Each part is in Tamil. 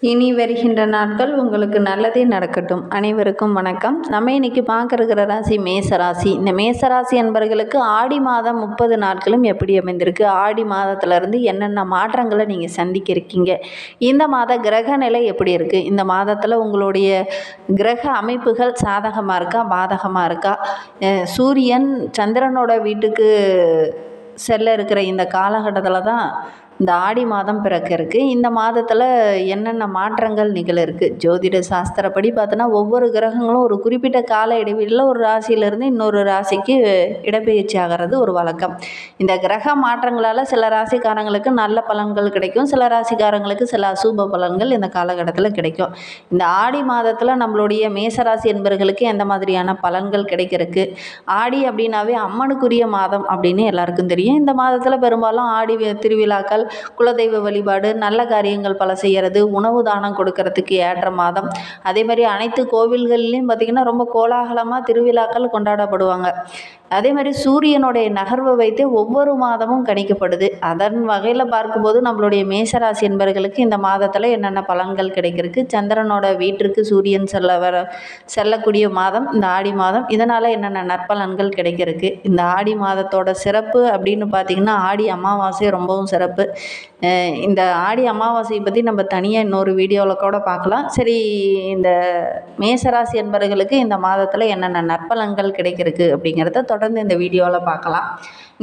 இனி வருகின்ற நாட்கள் உங்களுக்கு நல்லதே நடக்கட்டும். அனைவருக்கும் வணக்கம். நம்ம இன்னைக்கு பார்க்குற ராசி மேசராசி. இந்த மேசராசி என்பவர்களுக்கு ஆடி மாதம் 30 நாட்களும் எப்படி அமைந்திருக்கு, ஆடி மாதத்திலிருந்து என்னென்ன மாற்றங்களை நீங்கள் சந்திக்க இருக்கீங்க, இந்த மாத கிரக நிலை எப்படி இருக்குது, இந்த மாதத்தில் உங்களுடைய கிரக அமைப்புகள் சாதகமாக இருக்கா பாதகமாக இருக்கா, சூரியன் சந்திரனோட வீட்டுக்கு செல்ல இருக்கிற இந்த காலகட்டத்தில் தான் இந்த ஆடி மாதம் பிறக்க இருக்குது. இந்த மாதத்தில் என்னென்ன மாற்றங்கள் நிகழ இருக்குது, ஜோதிட சாஸ்திரப்படி பார்த்தோன்னா ஒவ்வொரு கிரகங்களும் ஒரு குறிப்பிட்ட கால இடைவெளியில் ஒரு ராசியிலேருந்து இன்னொரு ராசிக்கு இடப்பெயர்ச்சி ஆகிறது ஒரு வழக்கம். இந்த கிரக மாற்றங்களால் சில ராசிக்காரங்களுக்கு நல்ல பலன்கள் கிடைக்கும், சில ராசிக்காரங்களுக்கு சில அசுப பலன்கள் இந்த காலகட்டத்தில் கிடைக்கும். இந்த ஆடி மாதத்தில் நம்மளுடைய மேசராசி என்பவர்களுக்கு எந்த மாதிரியான பலன்கள் கிடைக்கிறதுக்கு, ஆடி அப்படின்னாவே அம்மனுக்குரிய மாதம் அப்படின்னு எல்லாருக்கும் தெரியும். இந்த மாதத்தில் பெரும்பாலும் ஆடி திருவிழாக்கள், குலதெய்வ வழிபாடு, நல்ல காரியங்கள் பல செய்கிறது, உணவு தானம் கொடுக்கறதுக்கு ஏற்ற மாதம். அதே மாதிரி அனைத்து கோவில்கள்லையும் பார்த்திங்கன்னா ரொம்ப கோலாகலமாக திருவிழாக்கள் கொண்டாடப்படுவாங்க. அதே மாதிரி சூரியனுடைய நகர்வை வைத்தே ஒவ்வொரு மாதமும் கணிக்கப்படுது. அதன் வகையில் பார்க்கும்போது நம்மளுடைய மேசராசி என்பவர்களுக்கு இந்த மாதத்தில் என்னென்ன பலன்கள் கிடைக்கிறதுக்கு, சந்திரனோட வீட்டிற்கு சூரியன் செல்லக்கூடிய மாதம் இந்த ஆடி மாதம், இதனால் என்னென்ன நற்பலன்கள் கிடைக்கிறதுக்கு, இந்த ஆடி மாதத்தோட சிறப்பு அப்படின்னு பார்த்திங்கன்னா ஆடி அமாவாசை ரொம்பவும் சிறப்பு. இந்த ஆடி அமாவாசையை பற்றி நம்ம தனியாக இன்னொரு வீடியோவில் கூட பார்க்கலாம். சரி, இந்த மேசராசி என்பவர்களுக்கு இந்த மாதத்தில் என்னென்ன நற்பலன்கள் கிடைக்கிறதுக்கு அப்படிங்கிறத தொடர்ந்து இந்த வீடியோவில் பார்க்கலாம்.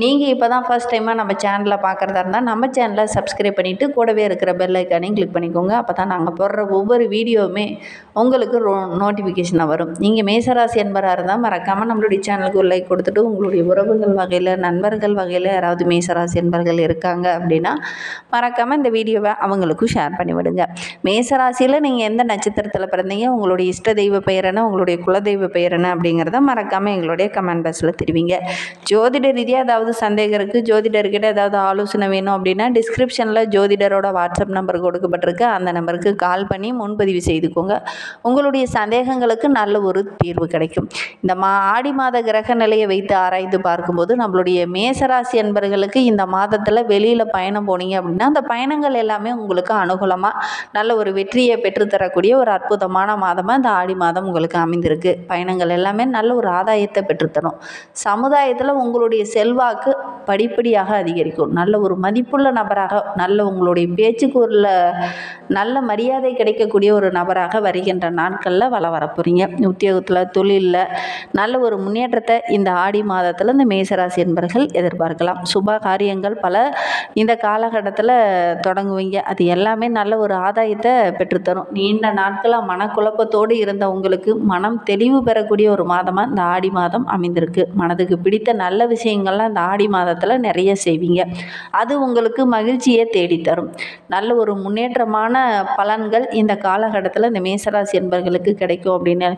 நீங்கள் இப்போ தான் ஃபர்ஸ்ட் டைமாக நம்ம சேனலை பார்க்குறதா இருந்தால் நம்ம சேனலை சப்ஸ்கிரைப் பண்ணிவிட்டு கூடவே இருக்கிற பெல் ஐக்கானையும் கிளிக் பண்ணிக்கோங்க. அப்போ தான் நாங்கள் போடுற ஒவ்வொரு வீடியோவுமே உங்களுக்கு நோட்டிஃபிகேஷனாக வரும். நீங்கள் மேசராசி என்பவராக இருந்தால் மறக்காமல் நம்மளுடைய சேனலுக்கு ஒரு லைக் கொடுத்துட்டு உங்களுடைய உறவுகள் வகையில், நண்பர்கள் வகையில் யாராவது மேசராசி என்பவர்கள் இருக்காங்க அப்படின்னா மறக்காமல் இந்த வீடியோவை அவங்களுக்கும் ஷேர் பண்ணிவிடுங்க. மேசராசியில் நீங்கள் எந்த நட்சத்திரத்தில் பிறந்தீங்க, உங்களுடைய இஷ்ட தெய்வ பெயர் என்ன, உங்களுடைய குலதெய்வ பெயர் என்ன அப்படிங்கிறத மறக்காமல் எங்களுடைய கமெண்ட் பாக்ஸில் தெரிவிங்க. ஜோதிட ரீதியாக ஏதாவது சந்தேகம் இருக்குது, ஜோதிடர்கிட்ட ஏதாவது ஆலோசனை வேணும் அப்படின்னா டிஸ்கிரிப்ஷனில் ஜோதிடரோட வாட்ஸ்அப் நம்பர் கொடுக்கப்பட்டிருக்கு. அந்த நம்பருக்கு கால் பண்ணி முன்பதிவு செய்துக்கோங்க. உங்களுடைய சந்தேகங்களுக்கு நல்ல ஒரு தீர்வு கிடைக்கும். இந்த ஆடி மாத கிரக நிலையை வைத்து ஆராய்ந்து பார்க்கும்போது நம்மளுடைய மேசராசி என்பவர்களுக்கு இந்த மாதத்தில் வெளியில் பயணம் போனீங்க அப்படின்னா அந்த பயணங்கள் எல்லாமே உங்களுக்கு அனுகூலமாக நல்ல ஒரு வெற்றியை பெற்றுத்தரக்கூடிய ஒரு அற்புதமான மாதமாக இந்த ஆடி மாதம் உங்களுக்கு அமைந்திருக்கு. பயணங்கள் எல்லாமே நல்ல ஒரு ஆதாயத்தை பெற்றுத்தரும். சமுதாயத்தில் உங்களுடைய செல்வாக்கு படிப்படியாக அதிகரிக்கும். நல்ல ஒரு மதிப்புள்ள நபராக, நல்ல உங்களுடைய பேச்சுக்கு ஒரு நல்ல மரியாதை கிடைக்கக்கூடிய ஒரு நபராக வருகின்ற நாட்களில் வரப்போறீங்க. உத்தியோகத்தில், தொழிலில் நல்ல ஒரு முன்னேற்றத்தை இந்த ஆடி மாதத்தில் இந்த மேசராசி என்பவர்கள் எதிர்பார்க்கலாம். சுப காரியங்கள் பல இந்த காலகட்டத்தில் தொடங்குவீங்க. அது எல்லாமே நல்ல ஒரு ஆதாயத்தை பெற்றுத்தரும். நீண்ட நாட்களாக மனக்குழப்பத்தோடு இருந்த உங்களுக்கு மனம் தெளிவு பெறக்கூடிய ஒரு மாதமாக இந்த ஆடி மாதம் அமைந்திருக்கு. மனதுக்கு பிடித்த நல்ல விஷயங்கள்லாம் இந்த ஆடி மாதத்தில் நிறைய செய்வீங்க. அது உங்களுக்கு மகிழ்ச்சியை தேடித்தரும். நல்ல ஒரு முன்னேற்றமான பலன்கள் இந்த காலகட்டத்தில் இந்த மேசராசி என்பவர்களுக்கு கிடைக்கும் அப்படின்னு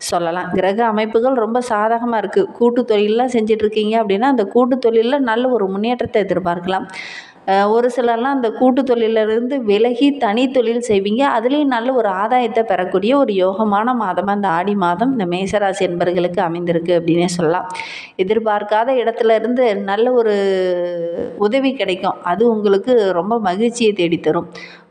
சொல்லலாம். கிரக அமைப்புகள் ரொம்ப சாதகமாக இருக்குது. கூட்டு தொழிலெலாம் செஞ்சிட்ருக்கீங்க அப்படின்னா அந்த கூட்டு தொழிலில் நல்ல ஒரு முன்னேற்றத்தை எதிர்பார்க்கலாம். ஒரு சிலர்லாம் அந்த கூட்டு தொழிலிருந்து விலகி தனி தொழில் செய்வீங்க. அதுலேயும் நல்ல ஒரு ஆதாயத்தை பெறக்கூடிய ஒரு யோகமான மாதமாக இந்த ஆடி மாதம் இந்த மேசராசி என்பவர்களுக்கு அமைந்திருக்கு அப்படின்னே சொல்லலாம். எதிர்பார்க்காத இடத்துல இருந்து நல்ல ஒரு உதவி கிடைக்கும். அது உங்களுக்கு ரொம்ப மகிழ்ச்சியை தேடித்தரும்.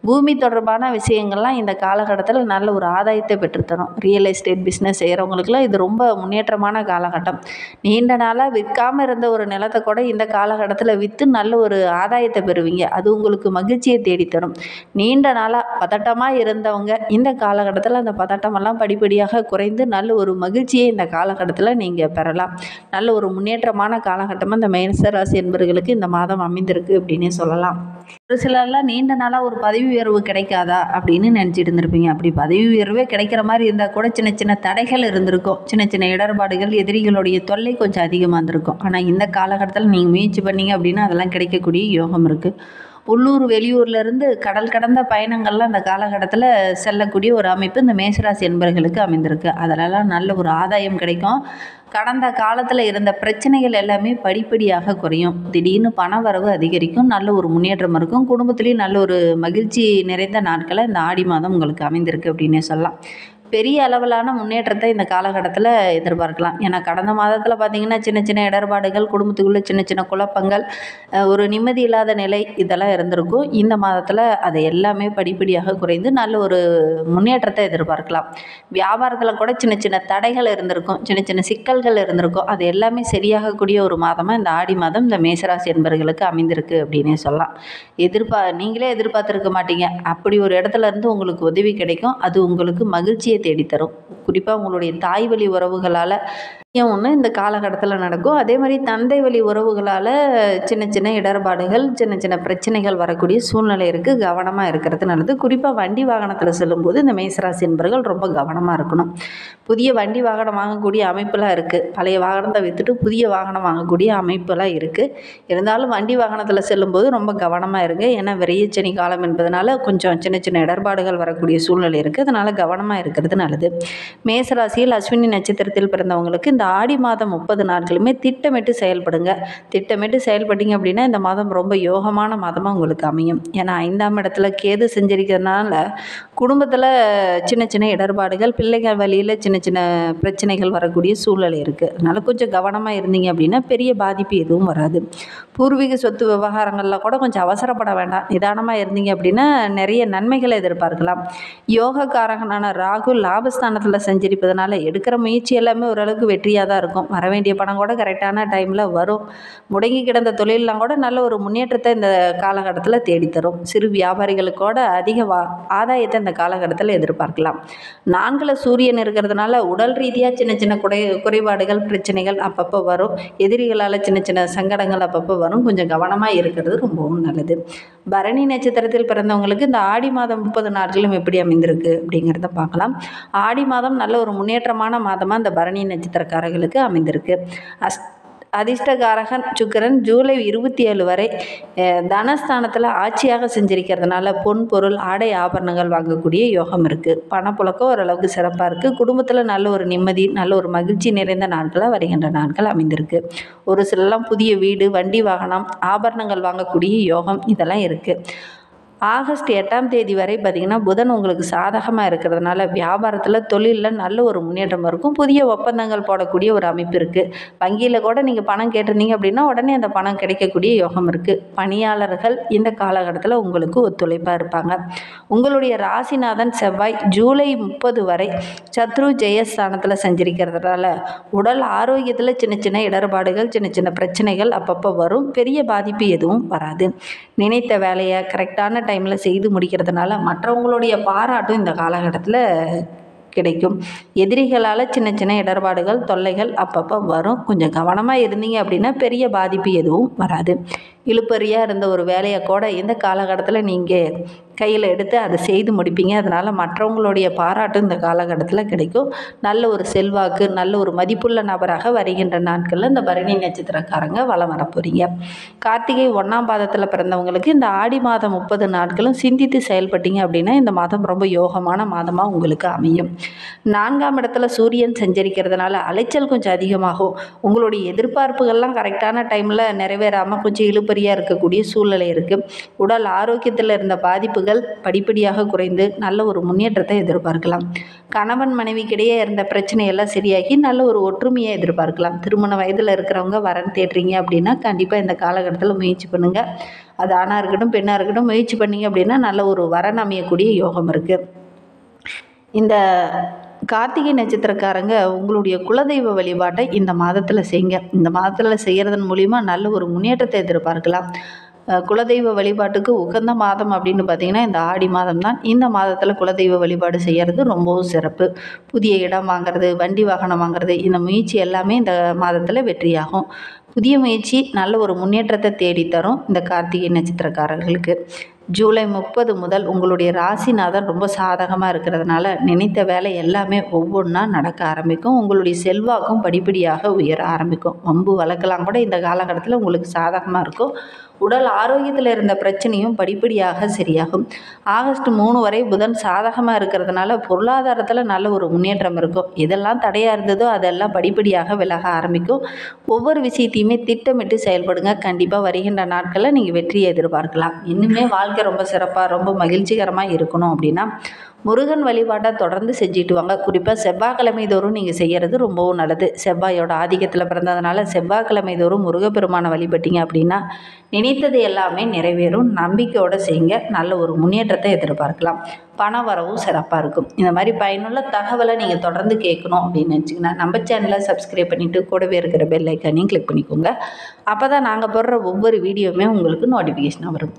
பூமி தொடர்பான விஷயங்கள்லாம் இந்த காலகட்டத்தில் நல்ல ஒரு ஆதாயத்தை பெற்றுத்தரும். ரியல் எஸ்டேட் பிஸ்னஸ் செய்கிறவங்களுக்குலாம் இது ரொம்ப முன்னேற்றமான காலகட்டம். நீண்ட நாளாக விற்காமல் இருந்த ஒரு நிலத்தை கூட இந்த காலகட்டத்தில் விற்று நல்ல ஒரு ஆதாயத்தை பெறுவீங்க. அது உங்களுக்கு மகிழ்ச்சியை தேடித்தரும். நீண்ட நாளாக பதட்டமாக இருந்தவங்க இந்த காலகட்டத்தில் அந்த பதட்டமெல்லாம் படிப்படியாக குறைந்து நல்ல ஒரு மகிழ்ச்சியை இந்த காலகட்டத்தில் நீங்கள் பெறலாம். நல்ல ஒரு முன்னேற்றமான காலகட்டமாக இந்த மேசராசி என்பவர்களுக்கு இந்த மாதம் அமைந்திருக்கு அப்படின்னே சொல்லலாம். ஒரு சிலர்லாம் நீண்ட நாளாக ஒரு பதவி உயர்வு கிடைக்காதா அப்படின்னு நினச்சிட்டு இருந்திருப்பீங்க. அப்படி பதவி உயர்வே கிடைக்கிற மாதிரி இருந்தால் கூட சின்ன சின்ன தடைகள் இருந்திருக்கும். சின்ன சின்ன இடர்பாடுகள், எதிரிகளுடைய தொல்லை கொஞ்சம் அதிகமாக இருந்திருக்கும். ஆனால் இந்த காலகட்டத்தில் நீங்கள் முயற்சி பண்ணீங்க அப்படின்னா அதெல்லாம் கிடைக்கக்கூடிய யோகம் இருக்குது. உள்ளூர் வெளியூர்லேருந்து கடல் கடந்த பயணங்கள்லாம் இந்த காலகட்டத்தில் செல்லக்கூடிய ஒரு அமைப்பு இந்த மேசராசி என்பவர்களுக்கு அமைந்திருக்கு. அதிலெல்லாம் நல்ல ஒரு ஆதாயம் கிடைக்கும். கடந்த காலத்தில் இருந்த பிரச்சனைகள் எல்லாமே படிப்படியாக குறையும். திடீர்னு பண வரவு அதிகரிக்கும். நல்ல ஒரு முன்னேற்றம் இருக்கும். குடும்பத்துலேயும் நல்ல ஒரு மகிழ்ச்சி நிறைந்த நாட்களை இந்த ஆடி மாதம் உங்களுக்கு அமைந்திருக்கு அப்படின்னே சொல்லலாம். பெரிய அளவிலான முன்னேற்றத்தை இந்த காலகட்டத்தில் எதிர்பார்க்கலாம். ஏன்னா கடந்த மாதத்தில் பார்த்திங்கன்னா சின்ன சின்ன இடர்பாடுகள், குடும்பத்துக்குள்ளே சின்ன சின்ன குழப்பங்கள், ஒரு நிம்மதி இல்லாத நிலை இதெல்லாம் இருந்திருக்கும். இந்த மாதத்தில் அது எல்லாமே படிப்படியாக குறைந்து நல்ல ஒரு முன்னேற்றத்தை எதிர்பார்க்கலாம். வியாபாரத்தில் கூட சின்ன சின்ன தடைகள் இருந்திருக்கும், சின்ன சின்ன சிக்கல்கள் இருந்திருக்கும். அது எல்லாமே சரியாகக்கூடிய ஒரு மாதமாக இந்த ஆடி மாதம் இந்த மேசராசி என்பர்களுக்கு அமைந்திருக்கு அப்படின்னே சொல்லலாம். நீங்களே எதிர்பார்த்துருக்க மாட்டீங்க, அப்படி ஒரு இடத்துல இருந்து உங்களுக்கு உதவி கிடைக்கும். அது உங்களுக்கு மகிழ்ச்சியை தேடித்தரும். குறிப்பாக உங்களுடைய தாய் வழி உறவுகளால் ஒன்று இந்த காலகட்டத்தில் நடக்கும். அதே மாதிரி தந்தை வழி உறவுகளால் சின்ன சின்ன இடர்பாடுகள், சின்ன சின்ன பிரச்சனைகள் வரக்கூடிய சூழ்நிலை இருக்குது. கவனமாக இருக்கிறது நல்லது. குறிப்பாக வண்டி வாகனத்தில் செல்லும்போது இந்த மேசராசி என்பர்கள் ரொம்ப கவனமாக இருக்கணும். புதிய வண்டி வாகனம் வாங்கக்கூடிய அமைப்பெல்லாம் இருக்குது. பழைய வாகனத்தை விற்றுட்டு புதிய வாகனம் வாங்கக்கூடிய அமைப்பெல்லாம் இருக்குது. இருந்தாலும் வண்டி வாகனத்தில் செல்லும்போது ரொம்ப கவனமாக இருங்க. ஏன்னா விரையச்சனி காலம் என்பதனால கொஞ்சம் சின்ன சின்ன இடர்பாடுகள் வரக்கூடிய சூழ்நிலை இருக்குது. அதனால் கவனமாக இருக்கிறது நல்லது. மேசராசியில் அஸ்வினி நட்சத்திரத்தில் பிறந்தவங்களுக்கு இந்த ஆடி மாதம் 30 நாட்களுமே திட்டமிட்டு செயல்படுங்க. திட்டமிட்டு செயல்பட்டீங்க அப்படின்னா இந்த மாதம் ரொம்ப யோகமான மாதமாக உங்களுக்கு அமையும். ஏன்னா 5ஆம் இடத்துல கேது செஞ்சிருக்கிறதுனால குடும்பத்தில் சின்ன சின்ன இடர்பாடுகள், பிள்ளைகள் வழியில் சின்ன சின்ன பிரச்சனைகள் வரக்கூடிய சூழ்நிலை இருக்குது. அதனால் கொஞ்சம் கவனமாக இருந்தீங்க அப்படின்னா பெரிய பாதிப்பு எதுவும் வராது. பூர்வீக சொத்து விவகாரங்களில் கூட கொஞ்சம் அவசரப்பட வேண்டாம். நிதானமாக இருந்தீங்க அப்படின்னா நிறைய நன்மைகளை எதிர்பார்க்கலாம். யோகக்காரகனான ராகு லாபஸ்தானத்தில் செஞ்சிருப்பதனால எடுக்கிற முயற்சி எல்லாமே ஓரளவுக்கு வெற்றியாக தான் இருக்கும். வர வேண்டிய பணம் கூட கரெக்டான டைமில் வரும். முடங்கி கிடந்த தொழிலெலாம் கூட நல்ல ஒரு முன்னேற்றத்தை இந்த காலகட்டத்தில் தேடித்தரும். சிறு வியாபாரிகளுக்கோட அதிக ஆதாயத்தை இந்த காலகட்டத்தில் எதிர்பார்க்கலாம். 4ல் சூரியன் இருக்கிறதுனால உடல் ரீதியாக சின்ன சின்ன குறைபாடுகள், பிரச்சனைகள் அப்பப்போ வரும். எதிரிகளால் சின்ன சின்ன சங்கடங்கள் அப்பப்போ வரும். கொஞ்சம் கவனமாக இருக்கிறது ரொம்பவும் நல்லது. பரணி நட்சத்திரத்தில் பிறந்தவங்களுக்கு இந்த ஆடி மாதம் 30 நாட்களும் எப்படி அமைந்திருக்கு அப்படிங்கிறத பார்க்கலாம். ஆடி மாதம் நல்ல ஒரு முன்னேற்றமான மாதமாக இந்த பரணி நட்சத்திரக்காரர்களுக்கு அமைந்திருக்கு. அதிர்ஷ்டகாரகன் சுக்கிரன் ஜூலை 27 வரை தனஸ்தானத்தில் ஆட்சியாக செஞ்சிருக்கிறதுனால பொன் பொருள், ஆடை ஆபரணங்கள் வாங்கக்கூடிய யோகம் இருக்குது. பணப்புழக்கம் ஓரளவுக்கு சிறப்பாக இருக்குது. குடும்பத்தில் நல்ல ஒரு நிம்மதி, நல்ல ஒரு மகிழ்ச்சி நிறைந்த நாட்களாக வருகின்ற நாட்கள் அமைந்திருக்கு. ஒரு சிலலாம் புதிய வீடு, வண்டி வாகனம், ஆபரணங்கள் வாங்கக்கூடிய யோகம் இதெல்லாம் இருக்குது. ஆகஸ்ட் 8ஆம் தேதி வரை பார்த்திங்கன்னா புதன் உங்களுக்கு சாதகமாக இருக்கிறதுனால வியாபாரத்தில், தொழிலில் நல்ல ஒரு முன்னேற்றம் இருக்கும். புதிய ஒப்பந்தங்கள் போடக்கூடிய ஒரு அமைப்பு இருக்குது. வங்கியில் கூட நீங்கள் பணம் கேட்டிருந்தீங்க அப்படின்னா உடனே அந்த பணம் கிடைக்கக்கூடிய யோகம் இருக்குது. பணியாளர்கள் இந்த காலகட்டத்தில் உங்களுக்கு ஒத்துழைப்பாக இருப்பாங்க. உங்களுடைய ராசிநாதன் செவ்வாய் ஜூலை 30 வரை சத்ரு ஜெயஸ்தானத்தில் செஞ்சிருக்கிறதுனால உடல் ஆரோக்கியத்தில் சின்ன சின்ன இடர்பாடுகள், சின்ன சின்ன பிரச்சனைகள் அப்பப்போ வரும். பெரிய பாதிப்பு எதுவும் வராது. நினைத்த வேலையை கரெக்டான டைமில் செய்து முடிக்கிறதுனால மற்றவங்களுடைய பாராட்டும் இந்த காலகட்டத்தில் கிடைக்கும். எதிரிகளால் சின்ன சின்ன இடர்பாடுகள், தொல்லைகள் அப்பப்போ வரும். கொஞ்சம் கவனமாக இருந்தீங்க அப்படின்னா பெரிய பாதிப்பு எதுவும் வராது. இழுப்பறியாக இருந்த ஒரு வேலையை கூட இந்த காலகட்டத்தில் நீங்கள் கையில் எடுத்து அதை செய்து முடிப்பீங்க. அதனால் மற்றவங்களுடைய பாராட்டும் இந்த காலகட்டத்தில் கிடைக்கும். நல்ல ஒரு செல்வாக்கு, நல்ல ஒரு மதிப்புள்ள நபராக வருகின்ற நாட்களில் இந்த பரணி நட்சத்திரக்காரங்க வலம் வர போகிறீங்க. கார்த்திகை 1ஆம் பாதத்தில் பிறந்தவங்களுக்கு இந்த ஆடி மாதம் 30 நாட்களும் சிந்தித்து செயல்பட்டீங்க அப்படின்னா இந்த மாதம் ரொம்ப யோகமான மாதமாக உங்களுக்கு அமையும். 4ஆம் இடத்துல சூரியன் செஞ்சரிக்கிறதுனால அலைச்சல் கொஞ்சம் அதிகமாகும். உங்களுடைய எதிர்பார்ப்புகள்லாம் கரெக்டான டைமில் நிறைவேறாமல் கொஞ்சம் இழுப்பறியாக இருக்கக்கூடிய சூழ்நிலை இருக்குது. உடல் ஆரோக்கியத்தில் இருந்த பாதிப்புகள் படிப்படியாக குறைந்து நல்ல ஒரு முன்னேற்றத்தை எதிர்பார்க்கலாம். கணவன் மனைவிக்கிடையே இருந்த பிரச்சனையெல்லாம் சரியாகி நல்ல ஒரு ஒற்றுமையை எதிர்பார்க்கலாம். திருமண வயதில் இருக்கிறவங்க வரன் தேடுறீங்க அப்படின்னா கண்டிப்பாக இந்த காலகட்டத்தில் முயற்சி பண்ணுங்கள். அது ஆணாக இருக்கட்டும் பெண்ணாக இருக்கட்டும், முயற்சி பண்ணிங்க அப்படின்னா நல்ல ஒரு வரன் அமையக்கூடிய யோகம் இருக்குது. இந்த கார்த்திகை நட்சத்திரக்காரங்க உங்களுடைய குலதெய்வ வழிபாட்டை இந்த மாதத்தில் செய்யுங்க. இந்த மாதத்தில் செய்கிறதன் மூலிமா நல்ல ஒரு முன்னேற்றத்தை எதிர்பார்க்கலாம். குலதெய்வ வழிபாட்டுக்கு உகந்த மாதம் அப்படின்னு பார்த்திங்கன்னா இந்த ஆடி மாதம் தான். இந்த மாதத்தில் குலதெய்வ வழிபாடு செய்கிறது ரொம்பவும் சிறப்பு. புதிய இடம் வாங்கிறது, வண்டி வாகனம் வாங்கிறது, இந்த முயற்சி எல்லாமே இந்த மாதத்தில் வெற்றியாகும். புதிய முயற்சி நல்ல ஒரு முன்னேற்றத்தை தேடித்தரும் இந்த கார்த்திகை நட்சத்திரக்காரர்களுக்கு. ஜூலை 30 முதல் உங்களுடைய ராசிநாதன் ரொம்ப சாதகமாக இருக்கிறதுனால நினைத்த வேலை எல்லாமே ஒவ்வொன்றா நடக்க ஆரம்பிக்கும். உங்களுடைய செல்வாக்கும் படிப்படியாக உயர ஆரம்பிக்கும். வம்பு வழக்கெல்லாம் கூட இந்த காலகட்டத்தில் உங்களுக்கு சாதகமாக இருக்கும். உடல் ஆரோக்கியத்தில் இருந்த பிரச்சனையும் படிப்படியாக சரியாகும். ஆகஸ்ட் 3 வரை புதன் சாதகமாக இருக்கிறதுனால பொருளாதாரத்தில் நல்ல ஒரு முன்னேற்றம் இருக்கும். எதெல்லாம் தடையாக இருந்ததோ அதெல்லாம் படிப்படியாக விலக ஆரம்பிக்கும். ஒவ்வொரு விஷயத்தையுமே எதையுமே திட்டமிட்டு செயல்படுங்க. கண்டிப்பாக வருகின்ற நாட்களில் நீங்கள் வெற்றியை எதிர்பார்க்கலாம். இன்னுமே வாழ்க்கை ரொம்ப சிறப்பாக ரொம்ப மகிழ்ச்சிகரமாக இருக்கணும் அப்படின்னா முருகன் வழிபாட்டை தொடர்ந்து செஞ்சுட்டு வாங்க. குறிப்பாக செவ்வாய்க்கிழமை தோறும் நீங்கள் செய்கிறது ரொம்பவும் நல்லது. செவ்வாயோட ஆதிக்கத்தில் பிறந்ததுனால செவ்வாய்க்கிழமை தோறும் முருகப்பெருமானை வழிபட்டீங்க அப்படின்னா நினைத்தது எல்லாமே நிறைவேறும். நம்பிக்கையோடு செய்யுங்க. நல்ல ஒரு முன்னேற்றத்தை எதிர்பார்க்கலாம். பண வரவும் சிறப்பாக இருக்கும். இந்த மாதிரி பயனுள்ள தகவலை நீங்கள் தொடர்ந்து கேட்கணும் அப்படின்னு நினச்சிங்கன்னா நம்ம சேனலை சப்ஸ்கிரைப் பண்ணிவிட்டு கூடவே இருக்கிற பெல் ஐக்கானையும் கிளிக் பண்ணிக்கோங்க. அப்போ தான் நாங்கள் போடுற ஒவ்வொரு வீடியோவுமே உங்களுக்கு நோட்டிஃபிகேஷனாக வரும்.